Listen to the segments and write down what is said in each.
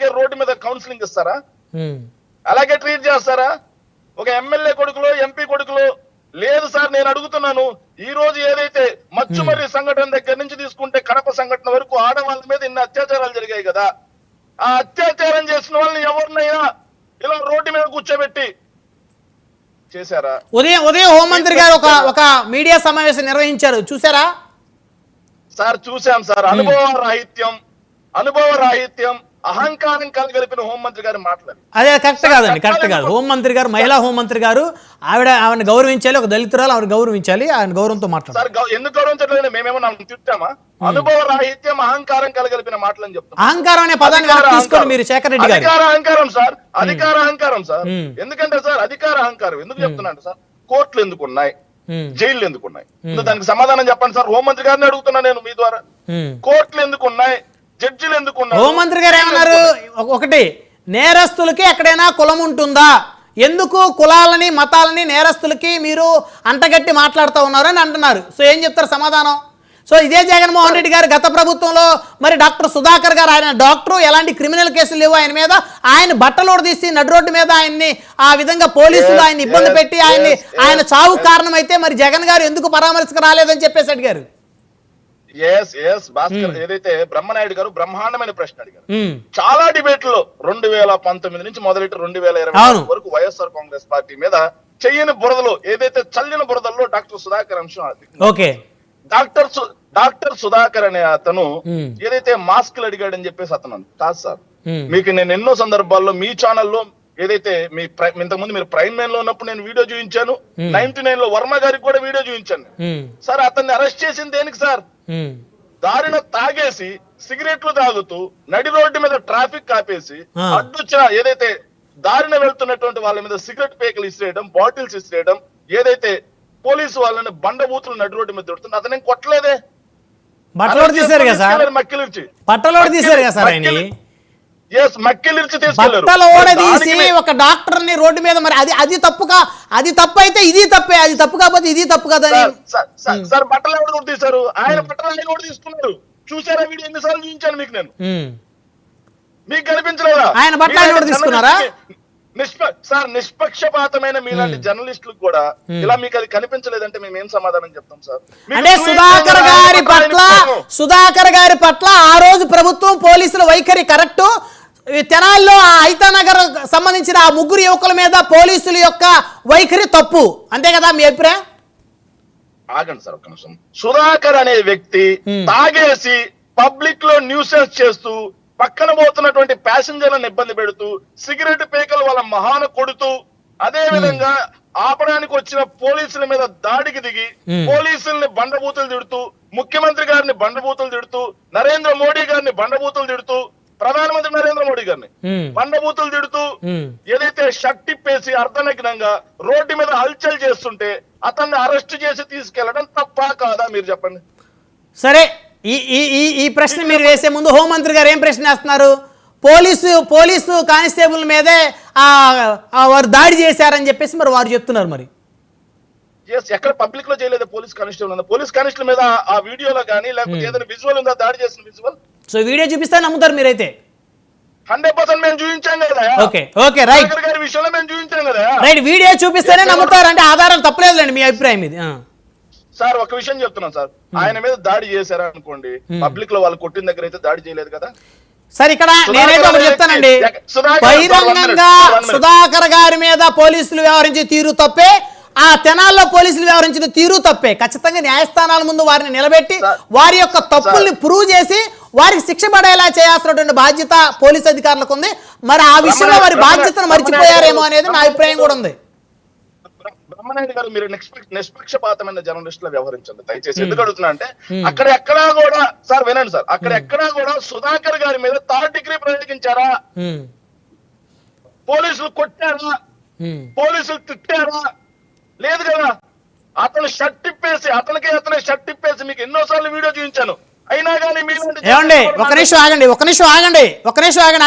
అలాగే రోడ్డు మీద కౌన్సిలింగ్ ఇస్తారా? అలాగే ట్రీట్ చేస్తారా? ఒక ఎమ్మెల్యే కొడుకులో ఎంపీ కొడుకులో లేదు సార్. నేను అడుగుతున్నాను, ఈ రోజు ఏదైతే మచ్చుమర్రి సంఘటన దగ్గర నుంచి తీసుకుంటే కడప సంఘటన వరకు ఆడవాళ్ళ మీద ఇన్ని అత్యాచారాలు జరిగాయి కదా, ఆ అత్యాచారం చేసిన వాళ్ళని ఎవరినైనా ఇలా రోడ్డు మీద కూర్చోబెట్టి చేశారా? ఉదయం హోంమంత్రి గారు ఒక మీడియా సమావేశం నిర్వహించారు, చూసారా? సార్ చూశాం సార్. అనుభవ రాహిత్యం అహంకారం కలగలిపిన హోంమంత్రి గారు మాట్లాడారు. అదే కరెక్ట్ కాదండి, కరెక్ట్ కాదు. హోంమంత్రి గారు, మహిళా హోంమంత్రి గారు, ఆవిడని గౌరవించాలి, ఒక దళితురాలు ఆవిడ గౌరవించాలి, ఆయన గౌరవంతో మాట్లాడారు. సార్ ఎందుకు గౌరవించట్లేదు? మేమేమో తిట్టామా? అనుభవ రాహిత్యం అహంకారం కలగలిపిన మాటలని చెప్తాం. అహంకారం అనే పదాన్ని తీసుకోండి మీరు, శేఖర్ రెడ్డి గారు. అహంకారం సార్, అధికార అహంకారం సార్. ఎందుకంటే సార్ అధికార అహంకారం ఎందుకు చెప్తున్నాను సార్? కోర్టులు ఎందుకున్నాయి, జైళ్ళు ఎందుకున్నాయి? దానికి సమాధానం చెప్పండి సార్. హోంమంత్రి గారిని అడుగుతున్నా నేను మీ ద్వారా. కోర్టులు ఎందుకున్నాయి, జడ్జిలు ఎందుకున్నారు? హోంమంత్రి గారు ఏమన్నారు? ఒకటి, నేరస్తులకి ఎక్కడైనా కులం ఉంటుందా? ఎందుకు కులాలని మతాలని నేరస్తులకి మీరు అంటగట్టి మాట్లాడుతూ ఉన్నారు అని అంటున్నారు. సో ఏం చెప్తారు సమాధానం? సో ఇదే జగన్మోహన్ రెడ్డి గారు గత ప్రభుత్వంలో మరి డాక్టర్ సుధాకర్ గారు, ఆయన డాక్టర్, ఎలాంటి క్రిమినల్ కేసులు లేవు ఆయన మీద, ఆయన బట్టలోడు తీసి నడు రోడ్డు మీద ఆయన్ని ఆ విధంగా పోలీసులు ఆయన ఇబ్బంది పెట్టి ఆయన చావు కారణమైతే మరి జగన్ గారు ఎందుకు పరామర్శకు రాలేదని చెప్పేసి అడిగారు. భాస్కర్ ఏదైతే బ్రహ్మనాయుడు గారు బ్రహ్మాండమైన ప్రశ్న అడిగారు. చాలా డిబేట్లో 2019 నుంచి మొదలెట్టి 2020 వరకు వైఎస్ఆర్ కాంగ్రెస్ పార్టీ మీద చెయ్యని బురదలో ఏదైతే చల్లిన బురదల్లో డాక్టర్ సుధాకర్ అంశం. డాక్టర్ సుధాకర్ అనే అతను ఏదైతే మాస్కులు అడిగాడని చెప్పేసి అతను కాదు సార్. మీకు నేను ఎన్నో సందర్భాల్లో మీ ఛానల్లో ఏదైతే మీ ఇంతకుముందు మీరు ప్రైమ్ మ్యాన్ లో ఉన్నప్పుడు నేను వీడియో చూపించాను, 99 లో వర్మ గారికి కూడా వీడియో చూపించాను సార్. అతన్ని అరెస్ట్ చేసింది దేనికి సార్? దారిన తాగేసి సిగరెట్లు తాగుతూ నడి రోడ్డు మీద ట్రాఫిక్ ఆపేసి అడ్డొచ్చిన ఏదైతే దారిన వెళ్తున్నటువంటి వాళ్ళ మీద సిగరెట్ పేకలు ఇసిరేయడం, బాటిల్స్ ఇసిరేయడం, ఏదైతే పోలీసు వాళ్ళని బండబూతులు నడి రోడ్డు మీద దొరుకుతుంది. అతనేం కొట్టలేదే, ఒక డాక్టర్ ని రోడ్డు మీద. మరి అది తప్పుగా, అది తప్పు అయితే ఇది తప్పే, అది తప్పు కాకపోతే ఇది తప్పు కదా సార్. బట్టలు ఎవరు కూడా తీశారు? ఆయన బట్టలు ఆయన కూడా తీసుకున్నారు. చూసారా వీడియో? ఎన్నిసార్లు చూపించాను మీకు నేను, మీకు కనిపించలేదా? ఆయన బట్టలు ఆయన కూడా తీసుకున్నారా? సార్ నిష్పక్షపాతమైన మీలాంటి జర్నలిస్టులకు కూడా ఇలా మీకు అది కనిపించలేదంటే మేము ఏం సమాధానం చెప్తాం సార్? అంటే సుధాకర్ గారి పట్ల ఆ రోజు ప్రభుత్వం పోలీసుల వైఖరి కరెక్టు, తెనాలిలో ఆ ఐతానగర్ సంబంధించిన ఆ ముగ్గురు యువకుల మీద పోలీసుల యొక్క వైఖరి తప్పు, అంతే కదా మీ అభిప్రాయం? ఆగండి సార్ ఒక్క నిమిషం. సుధాకర్ అనే వ్యక్తి తాగేసి పబ్లిక్ లో న్యూసెన్స్ చేస్తూ, పక్కన పోతున్నటువంటి ప్యాసింజర్లను ఇబ్బంది పెడుతూ, సిగరెట్ పేకలు వాళ్ళ మహాన కొడుతూ, అదే విధంగా ఆపడానికి వచ్చిన పోలీసుల మీద దాడికి దిగి పోలీసుల్ని బండబూతులు తిడుతూ, ముఖ్యమంత్రి గారిని బండబూతులు తిడుతూ, నరేంద్ర మోడీ గారిని బండబూతులు తిడుతూ, ప్రధానమంత్రి నరేంద్ర మోడీ గారిని బండబూతులు తిడుతూ, ఏదైతే షర్ట్ తిప్పేసి అర్ధనగ్నంగా రోడ్డు మీద హల్చల్ చేస్తుంటే అతన్ని అరెస్ట్ చేసి తీసుకెళ్లడం తప్పా కాదా మీరు చెప్పండి. సరే, ఈ ప్రశ్న మీరు వేసే ముందు హోంమంత్రి గారు ఏం ప్రశ్న వేస్తున్నారు? పోలీసు కానిస్టేబుల్ మీదే వారు దాడి చేశారని చెప్పేసి మరి వారు చెప్తున్నారు. మరి ఎక్కడ పబ్లిక్ లో చేయలేదు పోలీస్ కానిస్టేబుల్? పోలీస్ కానిస్టేబుల్ మీద ఆ వీడియోలో కానీ లేకపోతే ఏదైనా విజువల్ ఉందా దాడి చేసిన విజువల్? సో వీడియో చూపిస్తే నమ్ముతారు మీరైతే? 100% మేము చూపించాం కదా. ఓకే రైట్, గారి విషయంలో మేము చూపించాం కదా. రైట్, వీడియో చూపిస్తేనే నమ్ముతారు అంటే ఆధారాలు తప్పలేదులేండి, మీ అభిప్రాయం ఇది. సార్ ఒక విషయం చెప్తున్నాం సార్, ఆయన మీద దాడి చేశారా అనుకోండి, పబ్లిక్ లో వాళ్ళు కొట్టిన దగ్గర అయితే దాడి చేయలేదు కదా సార్. ఇక్కడ నేనైతే ఒకటి చెప్తానండి, బహిరంగంగా సుధాకర్ గారి మీద పోలీసులు వ్యవహరించి తీరు తప్పే, ఆ తెనాల్లో పోలీసులు వ్యవహరించిన తీరు తప్పే. ఖచ్చితంగా న్యాయస్థానాల ముందు వారిని నిలబెట్టి వారి యొక్క తప్పుల్ని ప్రూవ్ చేసి వారికి శిక్ష పడేలా చేయాల్సినటువంటి బాధ్యత పోలీస్ అధికారులకు ఉంది. మరి ఆ విషయంలో వారి బాధ్యతను మర్చిపోయారేమో అనేది నా అభిప్రాయం కూడా ఉంది. బ్రహ్మనాయుడు గారు, మీరు నిష్పక్షపాతమైన జర్నలిస్టులు వ్యవహరించండి దయచేసి. ఎందుకు అడుగుతున్నా అంటే అక్కడెక్కడా కూడా సార్ వినండి సార్, అక్కడెక్కడా కూడా సుధాకర్ గారి మీద 3rd డిగ్రీ ప్రయోగించారా? పోలీసులు కొట్టారా? పోలీసులు తిట్టారా? లేదు కదా. అతను షర్ట్ తిప్పేసి అతనే షర్ట్ తిప్పేసి మీకు ఎన్నోసార్లు వీడియో చూపించాను. అయినా కానీ ఏమండి ఒక నిమిషం ఆగండి.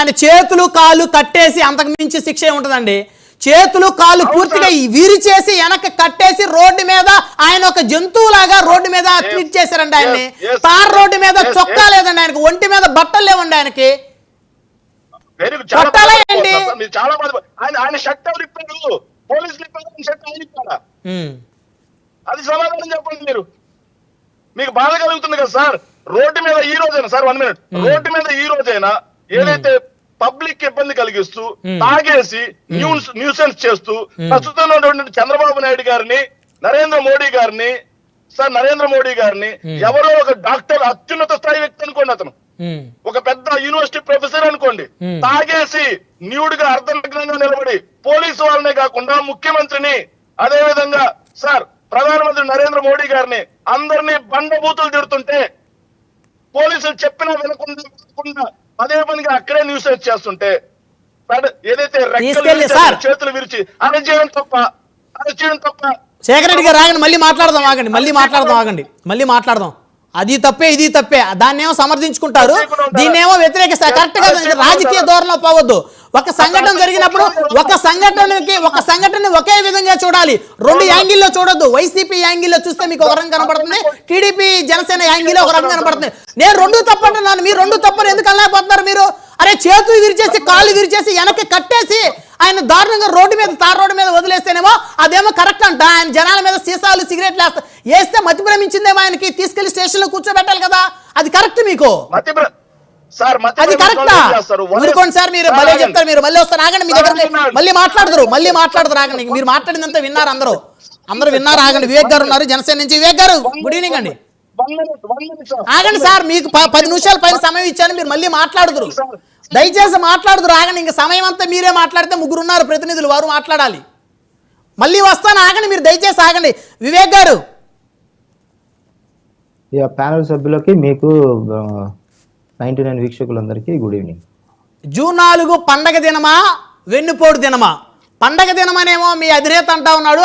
ఆయన చేతులు కాళ్ళు కట్టేసి అంతకు మించి శిక్ష ఏముంటదండి? చేతులు కాళ్ళు పూర్తిగా విరిచేసి వెనక్కి కట్టేసి రోడ్డు మీద ఆయన ఒక జంతువులాగా రోడ్డు మీద ట్రీట్ చేశారండి ఆయన్ని. తార్ రోడ్డు మీద చొక్కా లేదండి ఆయనకి, ఒంటి మీద బట్టలు లేవండి ఆయనకి. వెరీ చాలా కొట్టాలా బాధపడిపోతున్నారు ఏంటి? సార్. మీరు చాలా ఆయన షర్ట్ ఎవరు ఇప్పారు? పోలీసులు ఇప్పారు, షర్ట్ ఆయన ఇప్పారా? అది సమాధానం చెప్పండి మీరు. మీకు బాధ కలుగుతుంది కదా సార్. రోడ్డు మీద ఈ రోజైనా సార్ 1 minute, రోడ్డు మీద ఈ రోజైనా ఏదైతే పబ్లిక్ ఇబ్బంది కలిగిస్తూ తాగేసి న్యూసెన్స్ చేస్తూ ప్రస్తుతం ఉన్నటువంటి చంద్రబాబు నాయుడు గారిని, నరేంద్ర మోడీ గారిని ఎవరో ఒక డాక్టర్, అత్యున్నత స్థాయి వ్యక్తి అనుకోండి, అతను ఒక పెద్ద యూనివర్సిటీ ప్రొఫెసర్ అనుకోండి, తాగేసి న్యూడ్గా అర్ధనగ్నంగా నిలబడి పోలీసు వాళ్ళనే కాకుండా ముఖ్యమంత్రిని, అదే విధంగా సార్ ప్రధానమంత్రి నరేంద్ర మోడీ గారిని అందరినీ బండబూతులు తిడుతుంటే పోలీసులు చెప్పినా వినకుండా అదే పనిగా అక్కడే న్యూస్ చేస్తుంటే ఏదైతే చేతులు విరిచి అరెస్ట్ చేయడం తప్ప. శేఖర్ రెడ్డి గారు ఆగండి, మళ్ళీ మాట్లాడదాం, మళ్ళీ మాట్లాడదాం. అది తప్పే ఇది తప్పే, దాన్నేమో సమర్థించుకుంటారు, దీన్నేమో వ్యతిరేకిస్తారు. కరెక్ట్ గా రాజకీయ ధోరణిలో పోవద్దు. ఒక సంఘటన జరిగినప్పుడు ఒక సంఘటన ఒకే విధంగా చూడాలి, 2 యాంగిల్లో చూడొద్దు. వైసీపీ యాంగిల్లో చూస్తే మీకు ఒక రంగు కనపడుతుంది, టీడీపీ జనసేన యాంగిల్లో ఒక రంగు కనపడుతుంది. నేను 2 తప్పంటున్నాను, మీరు 2 తప్పని ఎందుకు అనలేకపోతున్నారు మీరు? అరే చేతులు విరిచేసి కాళ్ళు విరిచేసి వెనక్కి కట్టేసి ఆయన దారుణంగా తార్ రోడ్డు మీద వదిలేస్తేనేమో అదేమో కరెక్ట్ అంట. ఆయన జనాల మీద సీసాలు సిగరెట్లు వేస్తే మతి భ్రమించిందేమో, ఆయనకి తీసుకెళ్లి స్టేషన్ లో కూర్చోబెట్టాలి కదా, అది కరెక్ట్ మీకు? అది కరెక్టా? ఊరుకోండి సార్, మీరు మళ్ళీ చెప్తారు, మీరు మళ్ళీ వస్తారు. ఆగండి, మీ దగ్గర మళ్ళీ మాట్లాడతారు. ఆగండి, మీరు మాట్లాడిందంతా విన్నారు, అందరూ విన్నారు. ఆగండి, వివేక్ గారు ఉన్నారు జనసేన నుంచి. వివేక్ గారు గుడ్ ఈవినింగ్ అండి. ఆగండి సార్, మీకు 10 నిమిషాల పైన సమయం ఇచ్చాను, మీరు మళ్ళీ మాట్లాడుదురు. దయచేసి మాట్లాడుదురు, ఆగండి. ఇంకా సమయం అంతా మీరే మాట్లాడితే 3 ఉన్నారు ప్రతినిధులు, వారు మాట్లాడాలి. మళ్ళీ వస్తాను, ఆగండి, మీరు దయచేసి ఆగండి. వివేక్ గారు, ప్యానల్ సభ్యులకి, మీకు 99 వీక్షకులందరికీ గుడ్ ఈవినింగ్. జూన్ 4 పండగ దినమా వెన్నుపోటు దినమా? పండగ దినమనేమో మీ అధినేత అంటా ఉన్నాడు.